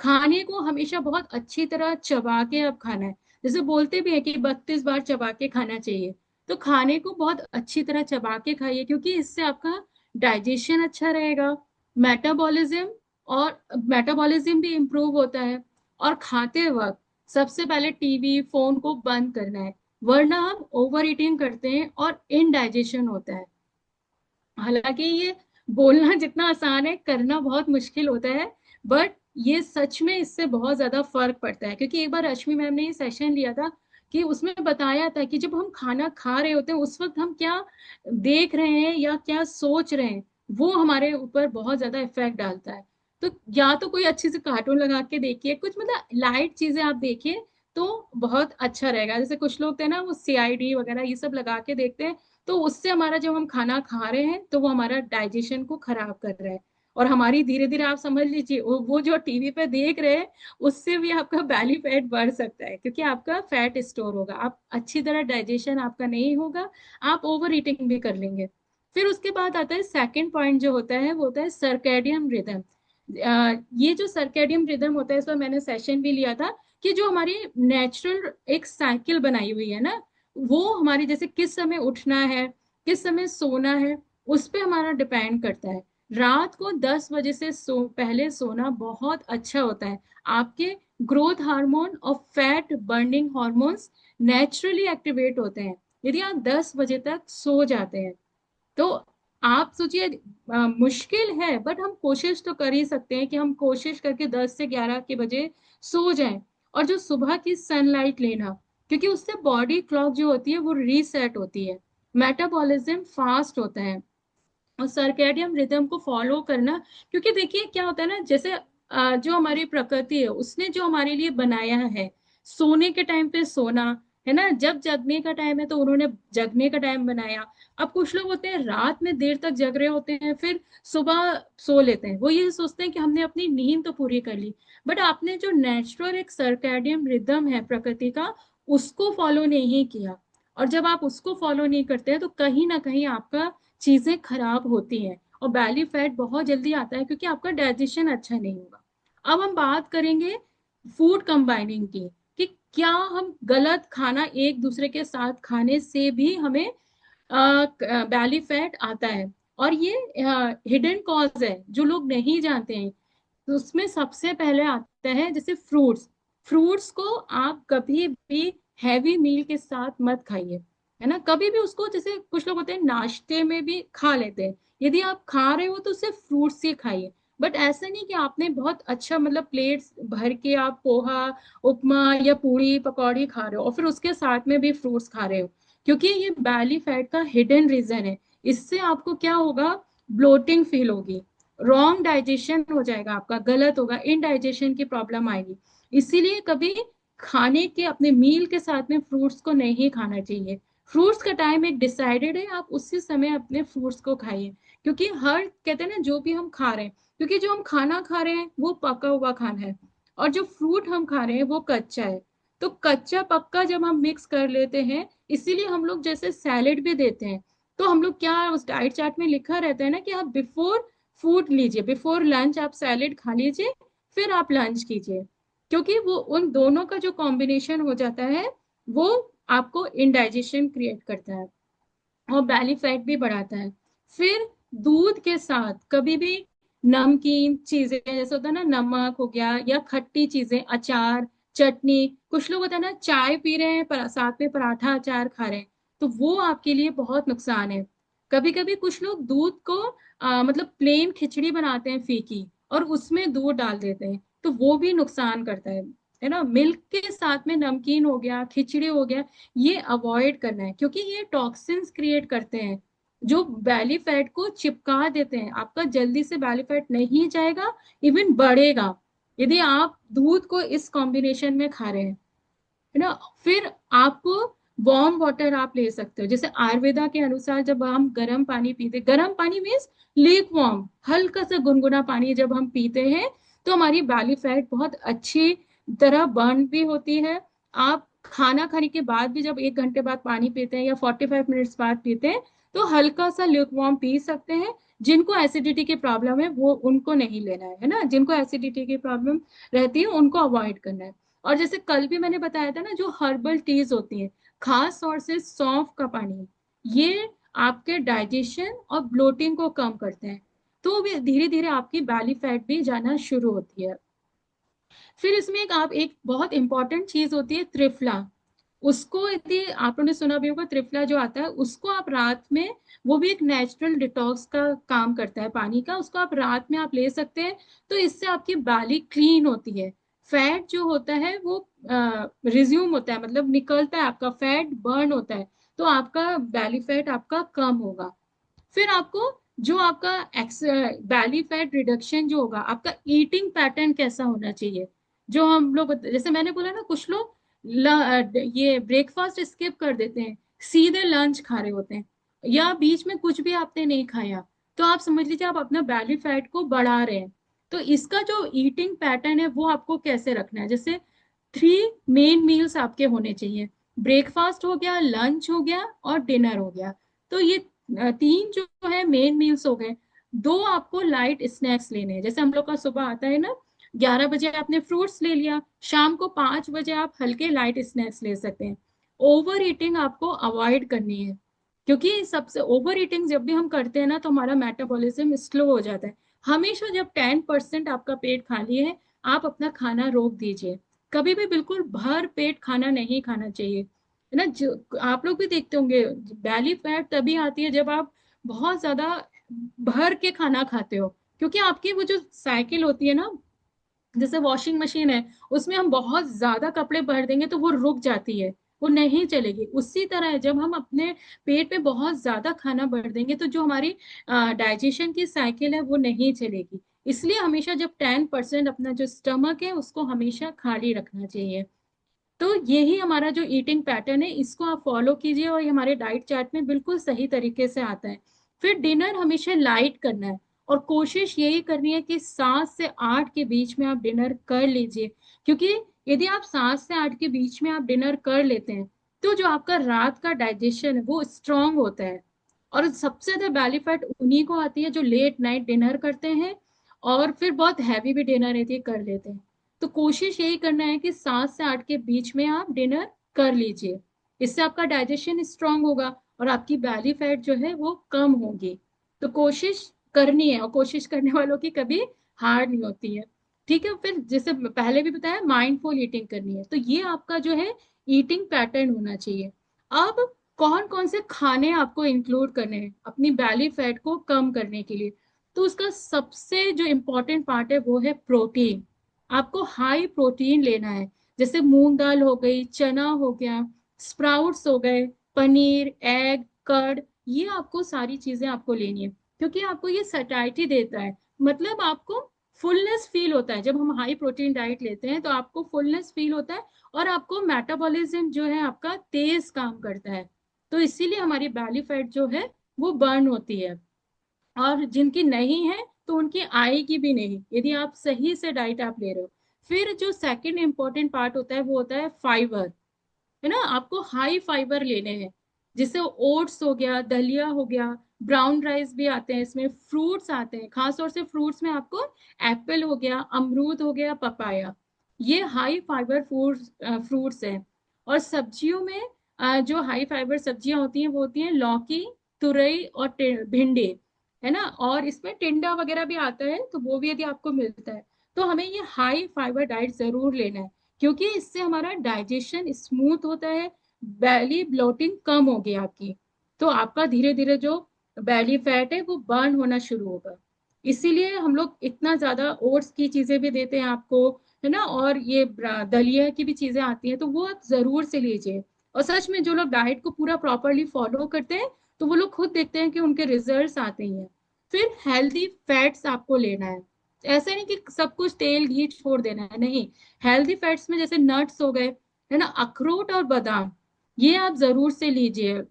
खाने को हमेशा बहुत अच्छी तरह चबा के अब खाना है। जैसे बोलते भी है कि 32 बार चबा के खाना चाहिए, तो खाने को बहुत अच्छी तरह चबा के खाइए, क्योंकि इससे आपका डाइजेशन अच्छा रहेगा, मेटाबॉलिज्म और मेटाबॉलिज्म भी इम्प्रूव होता है। और खाते वक्त सबसे पहले टीवी फोन को बंद करना है, वरना हम ओवर ईटिंग करते हैं और इनडाइजेशन होता है। हालांकि ये बोलना जितना आसान है, करना बहुत मुश्किल होता है, बट ये सच में इससे बहुत ज्यादा फर्क पड़ता है। क्योंकि एक बार रश्मि मैम ने ये सेशन लिया था कि उसमें बताया था कि जब हम खाना खा रहे होते हैं उस वक्त हम क्या देख रहे हैं या क्या सोच रहे हैं, वो हमारे ऊपर बहुत ज्यादा इफेक्ट डालता है। तो या तो कोई अच्छी सी कार्टून लगा के देखिए, कुछ मतलब लाइट चीजें आप देखिए, तो बहुत अच्छा रहेगा। जैसे कुछ लोग थे ना, वो सीआईडी वगैरह ये सब लगा के देखते हैं, तो उससे हमारा जब हम खाना खा रहे हैं तो वो हमारा डाइजेशन को खराब कर रहा है। और हमारी धीरे धीरे आप समझ लीजिए वो जो टीवी पे देख रहे हैं उससे भी आपका बैली फैट बढ़ सकता है, क्योंकि आपका फैट स्टोर होगा, आप अच्छी तरह डाइजेशन आपका नहीं होगा, आप ओवर ईटिंग भी कर लेंगे। फिर उसके बाद आता है सेकंड पॉइंट जो होता है, वो होता है सर्कैडियन रिदम। ये जो सर्कैडियन रिदम होता है, इस पर मैंने सेशन भी लिया था, कि जो हमारी नेचुरल एक साइकिल बनाई हुई है ना, वो हमारी जैसे किस समय उठना है, किस समय सोना है, उस पे हमारा डिपेंड करता है। रात को 10 बजे से पहले सोना बहुत अच्छा होता है। आपके ग्रोथ हार्मोन और fat burning hormones naturally activate होते हैं यदि आप 10 बजे तक सो जाते हैं। तो आप सोचिए, मुश्किल है बट हम कोशिश तो कर ही सकते हैं कि हम कोशिश करके 10 से 11 के बजे सो जाएं। और जो सुबह की सनलाइट लेना, क्योंकि उससे बॉडी क्लॉक जो होती है वो रीसेट होती है, मेटाबॉलिज्म फास्ट होता है। और सर्कैडियन रिदम को फॉलो करना, क्योंकि देखिए क्या होता है ना, जैसे जो हमारी प्रकृति है उसने जो हमारे लिए बनाया है, सोने के टाइम पे सोना, है ना, जब जगने का टाइम है तो उन्होंने जगने का टाइम बनाया। अब कुछ लोग होते हैं रात में देर तक जग रहे होते हैं, फिर सुबह सो लेते हैं, वो ये सोचते हैं कि हमने अपनी नींद तो पूरी कर ली, बट आपने जो नेचुरल एक सर्कैडियन रिदम है प्रकृति का, उसको फॉलो नहीं किया। और जब आप उसको फॉलो नहीं करते हैं तो कहीं ना कहीं आपका चीजें खराब होती हैं और बैली फैट बहुत जल्दी आता है, क्योंकि आपका डाइजेशन अच्छा नहीं होगा। अब हम बात करेंगे फूड कंबाइनिंग की, कि क्या हम गलत खाना एक दूसरे के साथ खाने से भी हमें बैली फैट आता है। और ये हिडन कॉज है जो लोग नहीं जानते हैं। तो उसमें सबसे पहले आता है जैसे फ्रूट्स। फ्रूट्स को आप कभी भी हैवी मील के साथ मत खाइए, है ना, कभी भी उसको, जैसे कुछ लोग होते हैं नाश्ते में भी खा लेते हैं, यदि आप खा रहे हो तो सिर्फ फ्रूट्स ही खाइए। बट ऐसा नहीं कि आपने बहुत अच्छा मतलब प्लेट्स भर के आप पोहा, उपमा या पूड़ी पकौड़ी खा रहे हो और फिर उसके साथ में भी फ्रूट्स खा रहे हो, क्योंकि ये बैली फैट का हिडन रीजन है। इससे आपको क्या होगा, ब्लोटिंग फील होगी, रॉन्ग डाइजेशन हो जाएगा, आपका गलत होगा, इनडाइजेशन की प्रॉब्लम आएगी। इसीलिए कभी खाने के अपने मील के साथ में फ्रूट्स को नहीं खाना चाहिए। फ्रूट्स का टाइम एक डिसाइडेड है, आप उसी समय अपने फ्रूट्स को खाइए। क्योंकि हर कहते हैं ना, जो भी हम खा रहे हैं, क्योंकि जो हम खाना खा रहे हैं वो पका हुआ खाना है, और जो फ्रूट हम खा रहे हैं वो कच्चा है। तो कच्चा पक्का जब हम मिक्स कर लेते हैं, इसीलिए हम लोग जैसे सैलेड भी देते हैं, तो हम लोग क्या, उस डाइट चार्ट में लिखा रहता है ना कि आप बिफोर फूड लीजिए, बिफोर लंच आप सैलेड खा लीजिए, फिर आप लंच कीजिए। क्योंकि वो उन दोनों का जो कॉम्बिनेशन हो जाता है, वो आपको इनडाइजेशन क्रिएट करता है और बैली फैट भी बढ़ाता है। फिर दूध के साथ कभी भी नमकीन चीजें, जैसे होता है ना, नमक हो गया या खट्टी चीजें, अचार, चटनी, कुछ लोग होता है ना चाय पी रहे हैं पर साथ में पराठा अचार खा रहे हैं, तो वो आपके लिए बहुत नुकसान है। कभी कभी कुछ लोग दूध को मतलब प्लेन खिचड़ी बनाते हैं फीकी, और उसमें दूध डाल देते हैं, तो वो भी नुकसान करता है ना। मिल्क के साथ में नमकीन हो गया, खिचड़ी हो गया, ये अवॉइड करना है, क्योंकि ये टॉक्सिन्स क्रिएट करते हैं जो बैली फैट को चिपका देते हैं। आपका जल्दी से बैली फैट नहीं जाएगा, इवन बढ़ेगा, यदि आप दूध को इस कॉम्बिनेशन में खा रहे हैं, है ना। फिर आपको वार्म वाटर आप ले सकते हो, जैसे आयुर्वेदा के अनुसार जब हम गर्म पानी पीते, गर्म पानी मीन्स लीक वार्म, हल्का सा गुनगुना पानी जब हम पीते हैं, तो हमारी बैली फैट बहुत अच्छी तरह बर्न भी होती है। आप खाना खाने के बाद भी जब 1 घंटे बाद पानी पीते हैं या 45 मिनट्स बाद पीते हैं, तो हल्का सा ल्यूक वार्म पी सकते हैं। जिनको एसिडिटी की प्रॉब्लम है वो उनको नहीं लेना है ना, जिनको एसिडिटी की प्रॉब्लम रहती है उनको अवॉइड करना है। और जैसे कल भी मैंने बताया था ना, जो हर्बल टीज होती हैं, खास तौर से सौंफ का पानी, ये आपके डाइजेशन और ब्लोटिंग को कम करते हैं, तो भी धीरे धीरे आपकी बैली फैट भी जाना शुरू होती है। फिर इसमें एक बहुत इंपॉर्टेंट चीज होती है त्रिफला। उसको यदि आपने सुना भी होगा, त्रिफला जो आता है उसको आप रात में, वो भी एक नेचुरल डिटॉक्स का काम करता है पानी का, उसको आप रात में आप ले सकते हैं। तो इससे आपकी बैली क्लीन होती है, फैट जो होता है वो रिज्यूम होता है, मतलब निकलता है, आपका फैट बर्न होता है, तो आपका बैली फैट आपका कम होगा। फिर आपको जो आपका बैली फैट रिडक्शन जो होगा, आपका ईटिंग पैटर्न कैसा होना चाहिए, जो हम लोग जैसे मैंने बोला ना, कुछ लोग ये ब्रेकफास्ट स्किप कर देते हैं, सीधे लंच खा रहे होते हैं, या बीच में कुछ भी आपने नहीं खाया, तो आप समझ लीजिए आप अपना बैली फैट को बढ़ा रहे हैं। तो इसका जो ईटिंग पैटर्न है वो आपको कैसे रखना है, जैसे 3 मेन मील्स आपके होने चाहिए। ब्रेकफास्ट हो गया, लंच हो गया और डिनर हो गया। तो ये तीन जो है मेन मील्स हो गए। दो आपको लाइट स्नैक्स लेने हैं, जैसे हम लोग का सुबह आता है ना, 11 बजे आपने फ्रूट्स ले लिया, शाम को 5 बजे आप हल्के लाइट स्नैक्स ले सकते हैं। ओवर ईटिंग आपको अवॉइड करनी है, क्योंकि सबसे ओवर ईटिंग जब भी हम करते हैं ना तो हमारा मेटाबॉलिज्म स्लो हो जाता है। हमेशा जब 10% आपका पेट खाली है, आप अपना खाना रोक दीजिए। कभी भी बिल्कुल भर पेट खाना नहीं खाना चाहिए, है ना। जो आप लोग भी देखते होंगे, बैली फैट तभी आती है जब आप बहुत ज्यादा भर के खाना खाते हो, क्योंकि आपकी वो जो साइकिल होती है ना, जैसे वॉशिंग मशीन है, उसमें हम बहुत ज्यादा कपड़े भर देंगे तो वो रुक जाती है, वो नहीं चलेगी। उसी तरह है, जब हम अपने पेट में बहुत ज्यादा खाना भर देंगे तो जो हमारी डाइजेशन की साइकिल है वो नहीं चलेगी। इसलिए हमेशा जब 10% अपना जो स्टमक है उसको हमेशा खाली रखना चाहिए। तो यही हमारा जो ईटिंग पैटर्न है, इसको आप फॉलो कीजिए और ये हमारे डाइट चार्ट में बिल्कुल सही तरीके से आता है। फिर डिनर हमेशा लाइट करना है, और कोशिश यही करनी है कि 7 से 8 के बीच में आप डिनर कर लीजिए। क्योंकि यदि आप 7 से 8 के बीच में आप डिनर कर लेते हैं, तो जो आपका रात का डाइजेशन है वो स्ट्रांग होता है। और सबसे ज्यादा बैली फैट उन्हीं को आती है जो लेट नाइट डिनर करते हैं, और फिर बहुत हैवी भी डिनर यदि कर लेते हैं। तो कोशिश यही करना है कि 7 से 8 के बीच में आप डिनर कर लीजिए। इससे आपका डाइजेशन स्ट्रांग होगा और आपकी बैली फैट जो है वो कम होगी। तो कोशिश करनी है, और कोशिश करने वालों की कभी हार नहीं होती है। ठीक है, फिर जैसे पहले भी बताया, माइंडफुल ईटिंग करनी है, तो ये आपका जो है ईटिंग पैटर्न होना चाहिए। अब कौन कौन से खाने आपको इंक्लूड करने हैं अपनी बैली फैट को कम करने के लिए, तो उसका सबसे जो इम्पोर्टेंट पार्ट है वो है प्रोटीन। आपको हाई प्रोटीन लेना है, जैसे मूंग दाल हो गई, चना हो गया, स्प्राउट्स हो गए, पनीर, एग, कर्ड, ये आपको सारी चीजें आपको लेनी है। क्योंकि आपको ये सटाइटी देता है, मतलब आपको फुलनेस फील होता है। जब हम हाई प्रोटीन डाइट लेते हैं तो आपको फुलनेस फील होता है, और आपको मेटाबॉलिज्म जो है आपका तेज काम करता है। तो इसीलिए हमारी बैली फैट जो है वो बर्न होती है। और जिनकी नहीं है तो उनकी आएगी भी नहीं, यदि आप सही से डाइट आप ले रहे हो। फिर जो सेकंड इंपॉर्टेंट पार्ट होता है वो होता है फाइबर, है ना। आपको हाई फाइबर लेने हैं, जिससे ओट्स हो गया, दलिया हो गया, ब्राउन राइस भी आते हैं इसमें, फ्रूट्स आते हैं, खास तौर से फ्रूट्स में आपको एप्पल हो गया, अमरूद हो गया, पपाया, ये हाई फाइबर फ्रूट्स फ्रूट्स हैं। और सब्जियों में जो हाई फाइबर सब्जियां होती हैं वो होती हैं लौकी, तुरई और भिंडी, है ना। और इसमें टिंडा वगैरह भी आता है, तो वो भी यदि आपको मिलता है, तो हमें ये हाई फाइबर डाइट जरूर लेना है, क्योंकि इससे हमारा डाइजेशन स्मूथ होता है, बैली ब्लोटिंग कम होगी आपकी, तो आपका धीरे धीरे जो बैली फैट है वो बर्न होना शुरू होगा। इसीलिए हम लोग इतना ज्यादा ओट्स की चीजें भी देते हैं आपको, है ना। और ये दलिया की भी चीजें आती हैं, तो वो आप जरूर से लीजिए। और सच में जो लोग डाइट को पूरा प्रॉपरली फॉलो करते हैं, तो वो लोग खुद देखते हैं कि उनके रिजल्ट्स आते ही हैं। फिर हेल्दी फैट्स आपको लेना है, ऐसा नहीं कि सब कुछ तेल घी छोड़ देना है, नहीं। हेल्दी फैट्स में जैसे नट्स हो गए, है ना, अखरोट और बादाम, ये आप जरूर से लीजिए।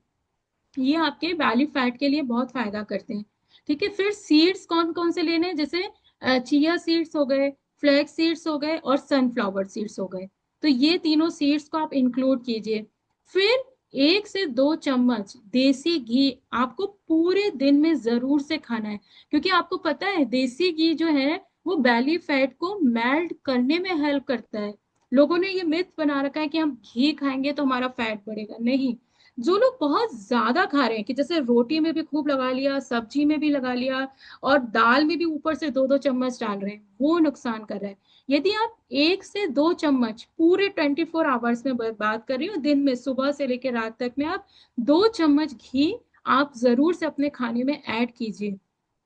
ये आपके बैली फैट के लिए बहुत फायदा करते हैं। ठीक है, फिर सीड्स कौन कौन से लेने हैं, जैसे चिया सीड्स हो गए, फ्लैक्स सीड्स हो गए और सनफ्लावर सीड्स हो गए। तो ये तीनों सीड्स को आप इंक्लूड कीजिए। फिर 1 से 2 चम्मच देसी घी आपको पूरे दिन में जरूर से खाना है, क्योंकि आपको पता है देसी घी जो है वो बैली फैट को मेल्ट करने में हेल्प करता है। लोगों ने ये मिथ बना रखा है कि हम घी खाएंगे तो हमारा फैट बढ़ेगा, नहीं। जो लोग बहुत ज्यादा खा रहे हैं, कि जैसे रोटी में भी खूब लगा लिया, सब्जी में भी लगा लिया, और दाल में भी ऊपर से 2-2 चम्मच डाल रहे हैं, वो नुकसान कर रहा है। यदि आप 1 से 2 चम्मच पूरे 24 आवर्स में बात कर रही हूँ, दिन में सुबह से लेकर रात तक में आप 2 चम्मच घी आप जरूर से अपने खाने में ऐड कीजिए।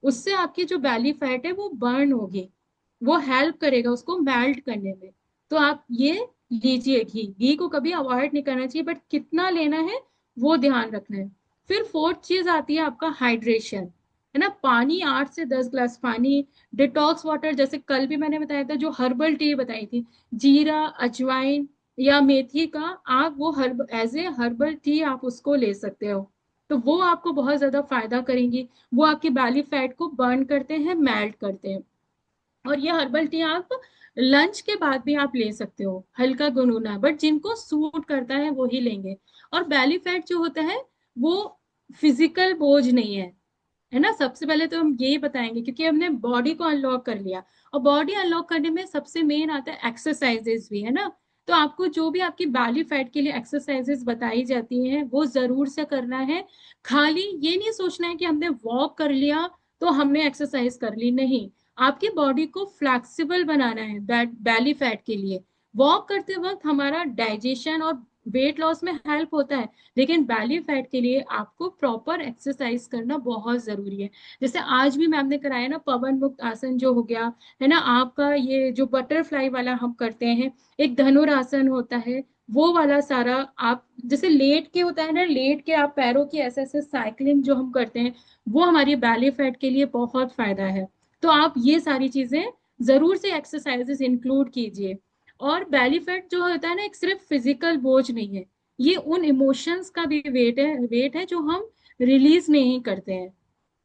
उससे आपकी जो बैली फैट है वो बर्न होगी, वो हेल्प करेगा उसको मेल्ट करने में। तो आप ये लीजिए, घी घी को कभी अवॉइड नहीं करना चाहिए, बट कितना लेना है वो ध्यान रखना है। फिर फोर्थ चीज आती है आपका हाइड्रेशन, है ना। पानी, 8 से 10 ग्लास पानी। डिटॉक्स वाटर, जैसे कल भी मैंने बताया था, जो हर्बल टी बताई थी, जीरा, अजवाइन या मेथी का, आप वो herb as a herbal tea आप उसको ले सकते हो। तो वो आपको बहुत ज्यादा फायदा करेंगी। वो आपके बैली फैट को बर्न करते हैं, मेल्ट करते हैं। और ये हर्बल टी आप लंच के बाद भी आप ले सकते हो, हल्का गुनगुना, बट जिनको सूट करता है वो ही लेंगे। और बैली फैट जो होता है वो फिजिकल बोझ नहीं है ना। सबसे पहले तो हम यही बताएंगे, क्योंकि हमने बॉडी को अनलॉक कर लिया। और बॉडी अनलॉक करने में सबसे मेन आता है एक्सरसाइजेस भी, है ना। तो आपको जो भी आपकी बैली फैट के लिए एक्सरसाइजेस बताई जाती हैं वो जरूर से करना है। खाली ये नहीं सोचना है कि हमने वॉक कर लिया तो हमने एक्सरसाइज कर ली, नहीं। आपकी बॉडी को फ्लेक्सिबल बनाना है बैली फैट के लिए। वॉक करते वक्त हमारा डाइजेशन और वेट लॉस में हेल्प होता है, लेकिन बैली फैट के लिए आपको प्रॉपर एक्सरसाइज करना बहुत जरूरी है। जैसे आज भी मैम ने कराया ना, पवन मुक्त आसन जो हो गया, है ना आपका, ये जो बटरफ्लाई वाला हम करते हैं, एक धनुरासन होता है, वो वाला सारा आप जैसे लेट के होता है ना, लेट के आप पैरों की ऐसे ऐसे साइकिलिंग जो हम करते हैं, वो हमारी बैली फैट के लिए बहुत फायदा है। तो आप ये सारी चीजें जरूर से एक्सरसाइजेस इंक्लूड कीजिए। और बेली फैट जो होता है ना, एक सिर्फ फिजिकल बोझ नहीं है, ये उन इमोशंस का भी वेट है जो हम रिलीज नहीं करते हैं।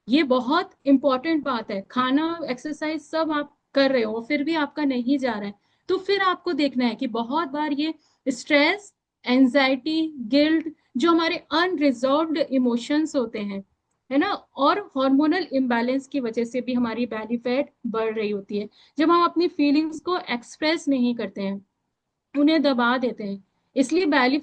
ये बहुत इंपॉर्टेंट बात है। खाना, एक्सरसाइज सब आप कर रहे हो फिर भी आपका नहीं जा रहा है, तो फिर आपको देखना है कि बहुत बार ये स्ट्रेस, एंजाइटी, गिल्ट, जो हमारे अनरिजॉल्व्ड इमोशंस होते हैं, है ना, और हार्मोनल इम्बैलेंस की वजह से भी हमारी बैली फैट बढ़ रही होती है। जब हम अपनी फीलिंग्स को एक्सप्रेस नहीं करते हैं, उन्हें दबा देते हैं। इसलिए बैली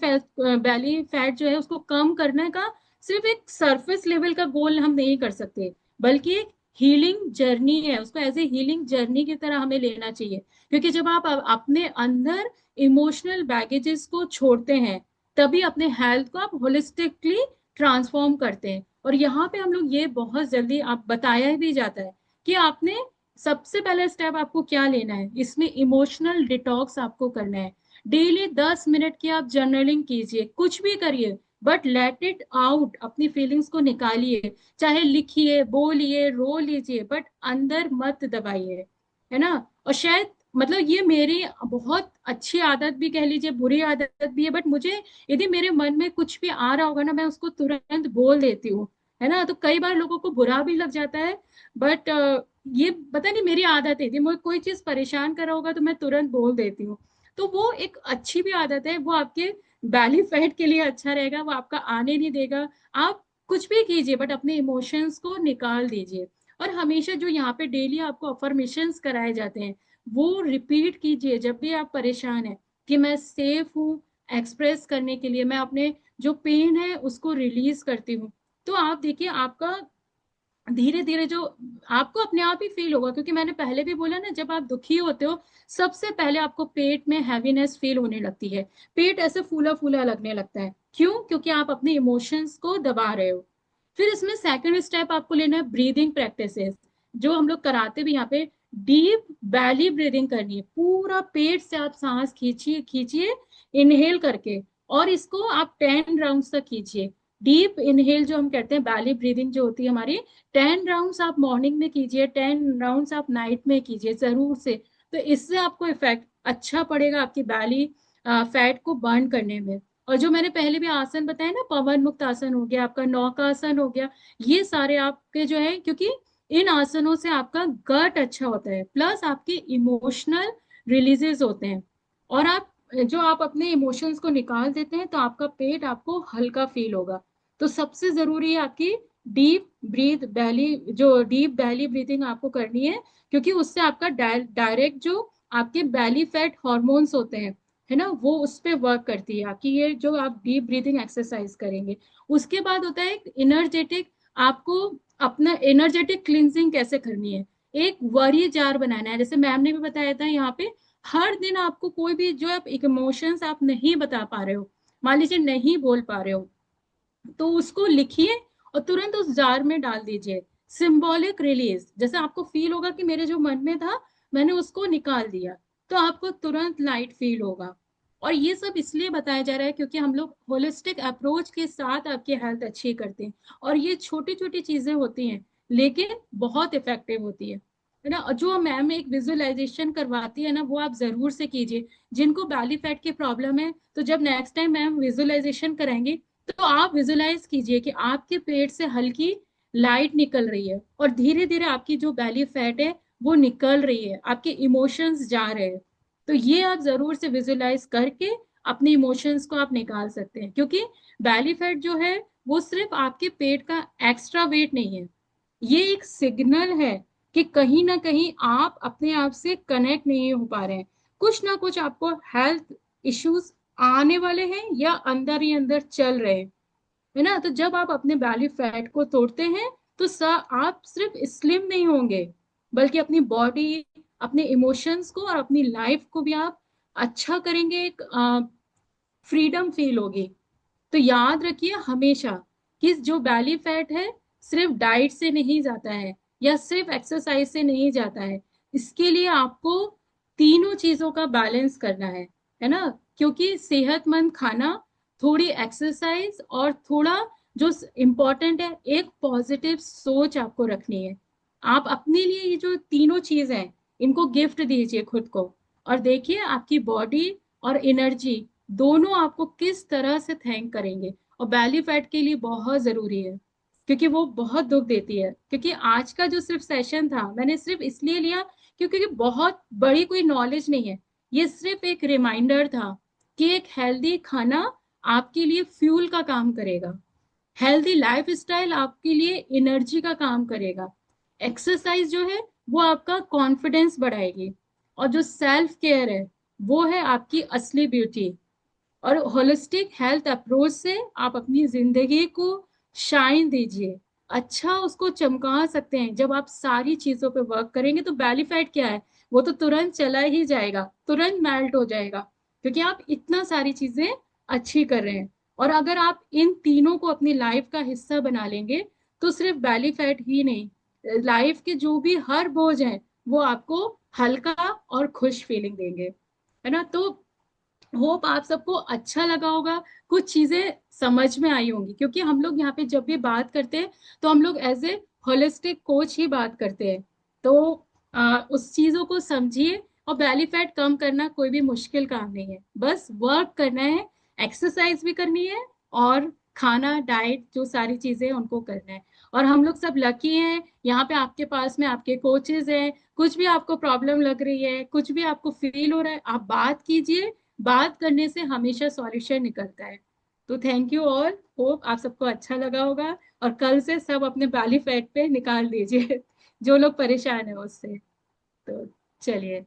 फैट जो है उसको कम करने का सिर्फ एक सरफेस लेवल का गोल हम नहीं कर सकते, बल्कि एक हीलिंग जर्नी है। उसको एज ए हीलिंग जर्नी की तरह हमें लेना चाहिए। क्योंकि जब आप अपने अंदर इमोशनल बैगेजेस को छोड़ते हैं, तभी अपने हेल्थ को आप होलिस्टिकली ट्रांसफॉर्म करते हैं। और यहाँ पे हम लोग ये बहुत जल्दी आप बताया भी जाता है कि आपने सबसे पहला स्टेप आपको क्या लेना है, इसमें इमोशनल डिटॉक्स आपको करना है। डेली 10 मिनट की आप जर्नलिंग कीजिए, कुछ भी करिए, बट लेट इट आउट, अपनी फीलिंग्स को निकालिए। चाहे लिखिए, बोलिए, रो लीजिए, बट अंदर मत दबाइए, है ना। और शायद मतलब ये मेरी बहुत अच्छी आदत भी कह लीजिए, बुरी आदत भी है, बट मुझे यदि मेरे मन में कुछ भी आ रहा होगा ना, मैं उसको तुरंत बोल देती हूँ, है ना। तो कई बार लोगों को बुरा भी लग जाता है, बट ये पता नहीं मेरी आदत है, यदि मुझे कोई चीज परेशान कर रहा होगा तो मैं तुरंत बोल देती हूँ। तो वो एक अच्छी भी आदत है, वो आपके बैली फैट के लिए अच्छा रहेगा, वो आपका आने नहीं देगा। आप कुछ भी कीजिए, बट अपने इमोशंस को निकाल दीजिए। और हमेशा जो यहाँ पे डेली आपको अफर्मेशंस कराए जाते हैं, वो रिपीट कीजिए जब भी आप परेशान हैं, कि मैं सेफ हूँ एक्सप्रेस करने के लिए, मैं अपने जो पेन है उसको रिलीज करती हूँ। तो आप देखिए आपका धीरे धीरे जो आपको अपने आप ही फील होगा। क्योंकि मैंने पहले भी बोला ना, जब आप दुखी होते हो सबसे पहले आपको पेट में हैवीनेस फील होने लगती है, पेट ऐसे फूला फूला लगने लगता है। क्यों? क्योंकि आप अपने इमोशंस को दबा रहे हो। फिर इसमें सेकंड स्टेप आपको लेना है ब्रीदिंग प्रैक्टिसेस, जो हम लोग कराते भी यहाँ पे। डीप बैली ब्रीदिंग करनी है, पूरा पेट से आप सांस खींचिए खींचिए, इनहेल करके, और इसको आप 10 राउंड तक खींचिए। डीप इनहेल जो हम कहते हैं, बैली ब्रीदिंग जो होती है हमारी, 10 राउंड्स आप मॉर्निंग में कीजिए, 10 राउंड्स आप नाइट में कीजिए जरूर से। तो इससे आपको इफेक्ट अच्छा पड़ेगा आपकी बैली फैट को बर्न करने में। और जो मैंने पहले भी आसन बताया ना, पवन मुक्त आसन हो गया, आपका नौकासन हो गया, ये सारे आपके जो है, क्योंकि इन आसनों से आपका गट अच्छा होता है, प्लस आपके इमोशनल रिलीजेस होते हैं। और आप जो आप अपने इमोशंस को निकाल देते हैं, तो आपका पेट आपको हल्का फील होगा। तो सबसे जरूरी है आपकी डीप बैली ब्रीथिंग आपको करनी है। क्योंकि उससे आपका डायरेक्ट जो आपके बैली फैट हॉर्मोन्स होते हैं, है ना, वो उस पे वर्क करती है आपकी, ये जो आप डीप ब्रीथिंग एक्सरसाइज करेंगे। उसके बाद होता है इनर्जेटिक, आपको अपना एनर्जेटिक क्लिनजिंग कैसे करनी है। एक वरी जार बनाना है, जैसे मैम ने भी बताया था यहाँ पे। हर दिन आपको कोई भी जो आप इमोशंस आप नहीं बता पा रहे हो, मान लीजिए नहीं बोल पा रहे हो, तो उसको लिखिए और तुरंत उस जार में डाल दीजिए। सिंबॉलिक रिलीज, जैसे आपको फील होगा कि मेरे जो मन में था मैंने उसको निकाल दिया, तो आपको तुरंत लाइट फील होगा। और ये सब इसलिए बताया जा रहा है क्योंकि हम लोग होलिस्टिक अप्रोच के साथ आपकी हेल्थ अच्छी करते हैं। और ये छोटी छोटी चीजें होती हैं, लेकिन बहुत इफेक्टिव होती है ना। और जो मैम एक विजुअलाइजेशन करवाती है ना, वो आप जरूर से कीजिए। जिनको बैली फैट की प्रॉब्लम है, तो जब नेक्स्ट टाइम मैम विजुअलाइजेशन कराएंगे, तो आप विजुलाइज कीजिए कि आपके पेट से हल्की लाइट निकल रही है और धीरे धीरे आपकी जो बैली फैट है वो निकल रही है, आपके इमोशंस जा रहे हैं। तो ये आप जरूर से विजुलाइज करके अपने इमोशंस को आप निकाल सकते हैं, क्योंकि बैली फैट जो है वो सिर्फ आपके पेट का एक्स्ट्रा वेट नहीं है, ये एक सिग्नल है कि कहीं ना कहीं आप अपने आप से कनेक्ट नहीं हो पा रहे हैं, कुछ ना कुछ आपको हेल्थ इश्यूज आने वाले हैं या अंदर ही अंदर चल रहे हैं, है ना। तो जब आप अपने बैली फैट को तोड़ते हैं तो आप सिर्फ स्लिम नहीं होंगे, बल्कि अपनी बॉडी, अपने इमोशंस को और अपनी लाइफ को भी आप अच्छा करेंगे, एक फ्रीडम फील होगी। तो याद रखिए हमेशा कि जो बैली फैट है सिर्फ डाइट से नहीं जाता है या सिर्फ एक्सरसाइज से नहीं जाता है, इसके लिए आपको तीनों चीजों का बैलेंस करना है ना। क्योंकि सेहतमंद खाना, थोड़ी एक्सरसाइज और थोड़ा जो इम्पोर्टेंट है, एक पॉजिटिव सोच आपको रखनी है। आप अपने लिए ये जो तीनों चीज हैं इनको गिफ्ट दीजिए खुद को, और देखिए आपकी बॉडी और एनर्जी दोनों आपको किस तरह से थैंक करेंगे। और बैली फैट के लिए बहुत जरूरी है, क्योंकि वो बहुत दुख देती है। क्योंकि आज का जो सिर्फ सेशन था मैंने सिर्फ इसलिए लिया क्योंकि बहुत बड़ी कोई नॉलेज नहीं है, ये सिर्फ एक रिमाइंडर था कि एक हेल्दी खाना आपके लिए फ्यूल का काम करेगा, हेल्दी लाइफ स्टाइल आपके लिए एनर्जी का काम करेगा, एक्सरसाइज जो है वो आपका कॉन्फिडेंस बढ़ाएगी, और जो सेल्फ केयर है वो है आपकी असली ब्यूटी। और होलिस्टिक हेल्थ अप्रोच से आप अपनी जिंदगी को शाइन दीजिए, अच्छा उसको चमका सकते हैं। जब आप सारी चीजों पे वर्क करेंगे तो बैली फैट क्या है, वो तो तुरंत चला ही जाएगा, तुरंत मेल्ट हो जाएगा, क्योंकि आप इतना सारी चीजें अच्छी कर रहे हैं। और अगर आप इन तीनों को अपनी लाइफ का हिस्सा बना लेंगे तो सिर्फ बैली फैट ही नहीं, लाइफ के जो भी हर बोझ है वो आपको हल्का और खुश फीलिंग देंगे, है ना। तो होप आप सबको अच्छा लगा होगा, कुछ चीजें समझ में आई होंगी, क्योंकि हम लोग यहाँ पे जब भी बात करते हैं तो हम लोग एज ए होलिस्टिक कोच ही बात करते हैं। तो उस चीजों को समझिए, और बैली फैट कम करना कोई भी मुश्किल काम नहीं है, बस वर्क करना है, एक्सरसाइज भी करनी है, और खाना डाइट जो सारी चीजें हैं उनको करना है। और हम लोग सब लकी हैं, यहाँ पे आपके पास में आपके कोचेज हैं, कुछ भी आपको प्रॉब्लम लग रही है, कुछ भी आपको फील हो रहा है, आप बात कीजिए, बात करने से हमेशा सॉल्यूशन निकलता है। तो थैंक यू ऑल, होप आप सबको अच्छा लगा होगा, और कल से सब अपने बैली फैट पे निकाल दीजिए जो लोग परेशान है उससे। तो चलिए।